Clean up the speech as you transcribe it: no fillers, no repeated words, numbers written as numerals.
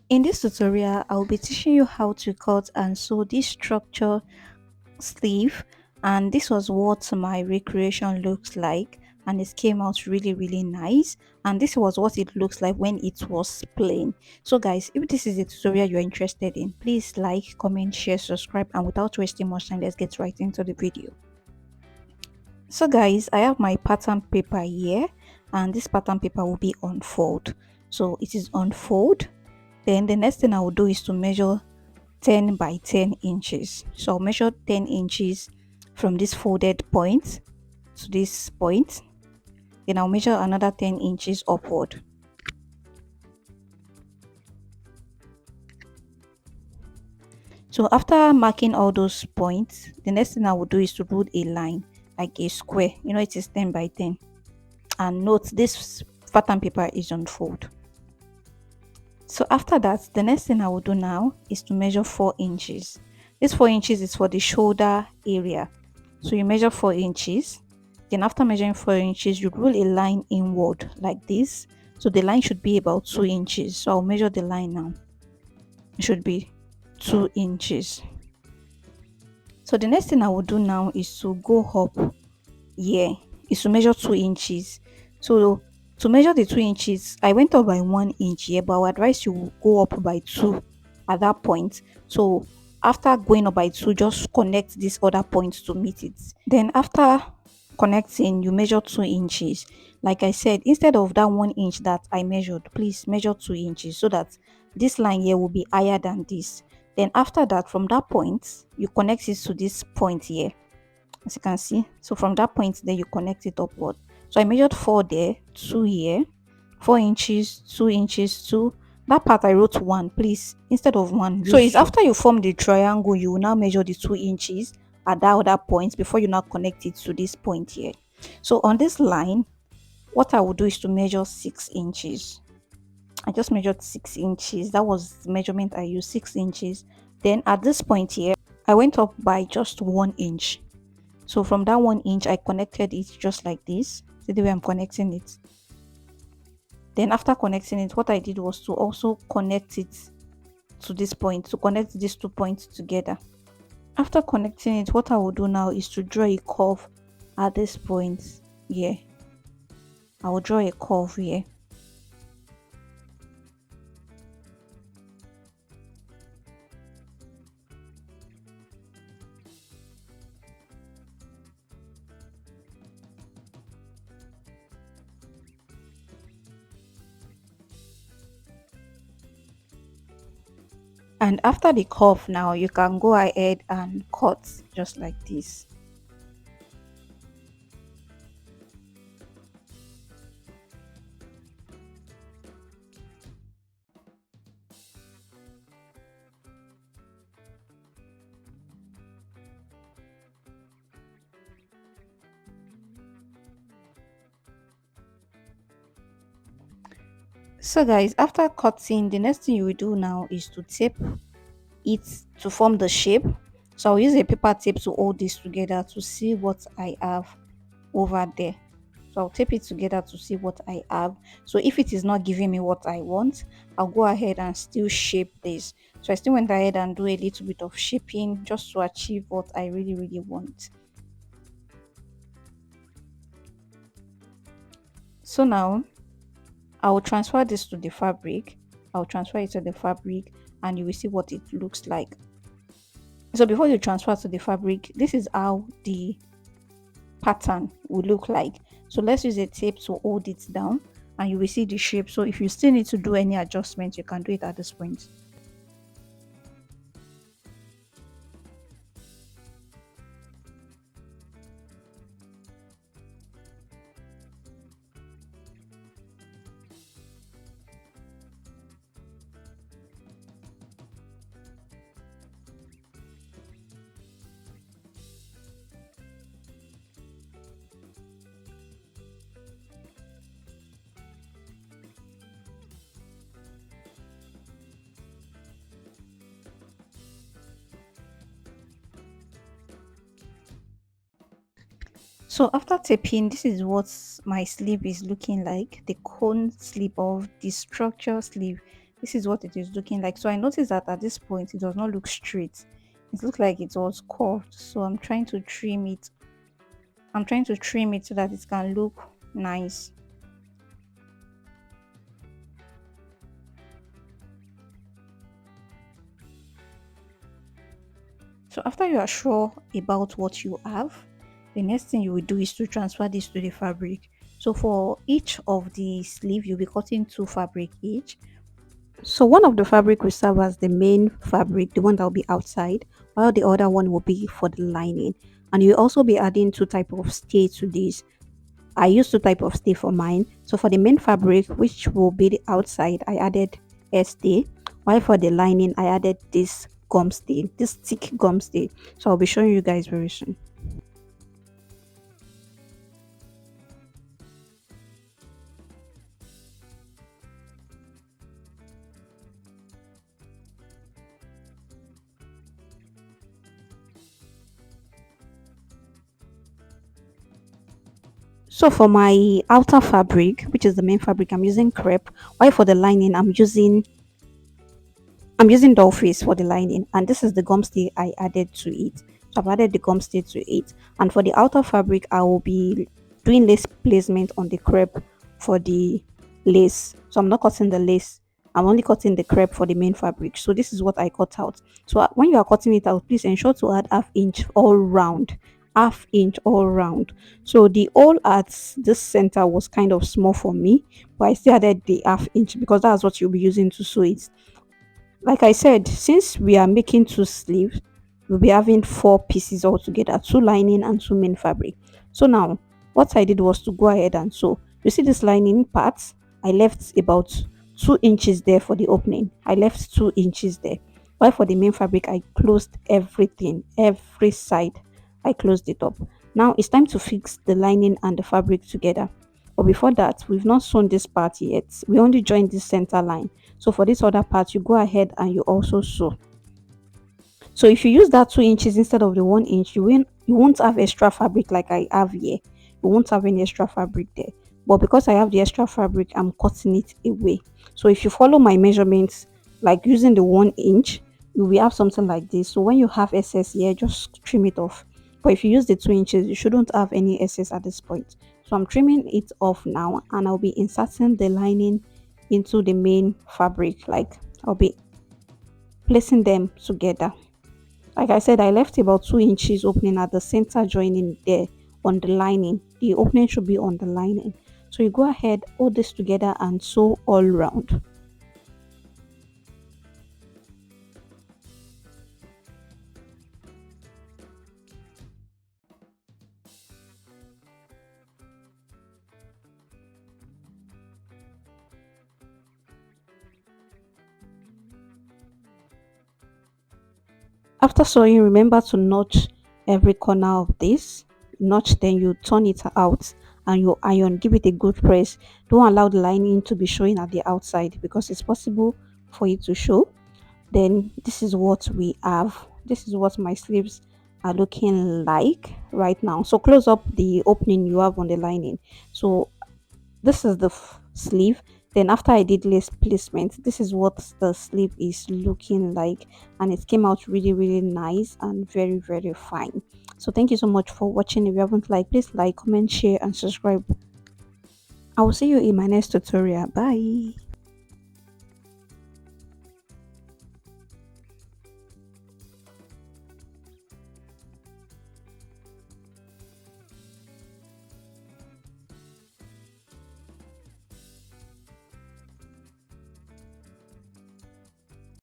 In this tutorial, I will be teaching you how to cut and sew this structure sleeve, and this was what my recreation looks like, and it came out really nice, and this was what it looks like when it was plain. So guys, if this is a tutorial you're interested in, please like, comment, share, subscribe, and without wasting much time, let's get right into the video. So guys, I have my pattern paper here, and this pattern paper will be on fold. So it is on fold. Then the next thing I will do is to measure 10 by 10 inches. So I'll measure 10 inches from this folded point to this point. Then I'll measure another 10 inches upward. So after marking all those points, the next thing I will do is to put a line like a square. You know, it is 10 by 10. And note this pattern paper is on fold. So after that, the next thing I will do now is to measure 4 inches. This 4 inches is for the shoulder area. So you measure 4 inches. Then after measuring 4 inches, you roll a line inward like this. So the line should be about 2 inches. So I'll measure the line now. It should be 2 inches. So the next thing I will do now is to go up here, is to measure 2 inches. So to measure the 2 inches, I went up by 1 inch here, but I would advise you go up by 2 at that point. So after going up by 2, just connect this other point to meet it. Then after connecting, you measure 2 inches. Like I said, instead of that 1 inch that I measured, please measure 2 inches so that this line here will be higher than this. Then after that, from that point, you connect it to this point here, as you can see. So from that point there, you connect it upward. So I measured 4 there, 2 here, 4 inches, 2 inches, 2. That part I wrote 1, please, instead of 1. So it's after you form the triangle, you will now measure the 2 inches at that other point before you now connect it to this point here. So on this line, what I will do is to measure 6 inches. I just measured 6 inches. That was the measurement I used, 6 inches. Then at this point here, I went up by just 1 inch. So from that 1 inch, I connected it just like this. See the way I'm connecting it. Then after connecting it, what I did was to also connect it to this point, to connect these 2 points together. After connecting it, what I will do now is to draw a curve at this point here. I will draw a curve here. And after the curve now, you can go ahead and cut just like this. So guys, after cutting, the next thing you will do now is to tape it to form the shape. So I'll use a paper tape to hold this together to see what I have over there. So I'll tape it together to see what I have. So if it is not giving me what I want, I'll go ahead and still shape this. So I still went ahead and do a little bit of shaping just to achieve what I really want. So now I will transfer this to the fabric. I'll transfer it to the fabric and you will see what it looks like. So before you transfer to the fabric, this is how the pattern will look like. So let's use a tape to hold it down and you will see the shape. So if you still need to do any adjustment, you can do it at this point. So after taping, this is what my sleeve is looking like, the cone sleeve of the structure sleeve. This is what it is looking like. So I noticed that at this point it does not look straight. It looks like it was curved. So I'm trying to trim it. I'm trying to trim it so that it can look nice. So after you are sure about what you have, the next thing you will do is to transfer this to the fabric. So for each of the sleeve, you'll be cutting two fabric each. So one of the fabric will serve as the main fabric, the one that will be outside, while the other one will be for the lining. And you'll also be adding two type of stay to this. I use two type of stay for mine. So for the main fabric, which will be the outside, I added a stay, while for the lining, I added this gum stay, this thick gum stay. So I'll be showing you guys very soon. So for my outer fabric, which is the main fabric, I'm using crepe. While for the lining, I'm using doll face for the lining, and this is the gum stay I added to it. So I've added the gum stay to it, and for the outer fabric, I will be doing lace placement on the crepe for the lace. So I'm not cutting the lace. I'm only cutting the crepe for the main fabric. So this is what I cut out. So when you are cutting it out, please ensure to add half inch all round. Half inch all round. So the hole at this center was kind of small for me, but I still added the half inch because that's what you'll be using to sew it. Like I said, since we are making two sleeves, we'll be having four pieces altogether, two lining and two main fabric. So now, what I did was to go ahead and sew. You see this lining part? I left about 2 inches there for the opening. I left 2 inches there. While for the main fabric, I closed everything, every side. I closed it up. Now it's time to fix the lining and the fabric together. But before that, we've not sewn this part yet. We only joined this center line. So for this other part, you go ahead and you also sew. So if you use that 2 inches instead of the 1 inch, you won't have extra fabric like I have here. You won't have any extra fabric there. But because I have the extra fabric, I'm cutting it away. So if you follow my measurements, like using the 1 inch, you will have something like this. So when you have excess here, just trim it off. But if you use the 2 inches, you shouldn't have any excess at this point. So I'm trimming it off now, and I'll be inserting the lining into the main fabric. Like I'll be placing them together. Like I said, I left about 2 inches opening at the center joining there on the lining. The opening should be on the lining. So you go ahead, hold this together and sew all round. After sewing, remember to notch every corner of this. Notch, then you turn it out and you iron. Give it a good press. Don't allow the lining to be showing at the outside because it's possible for it to show. Then this is what we have. This is what my sleeves are looking like right now. So close up the opening you have on the lining. So this is the sleeve. Then after I did lace placement, this is what the sleeve is looking like, and it came out really really nice and very very fine. So thank you so much for watching. If you haven't liked, please like, comment, share and subscribe. I will see you in my next tutorial. Bye.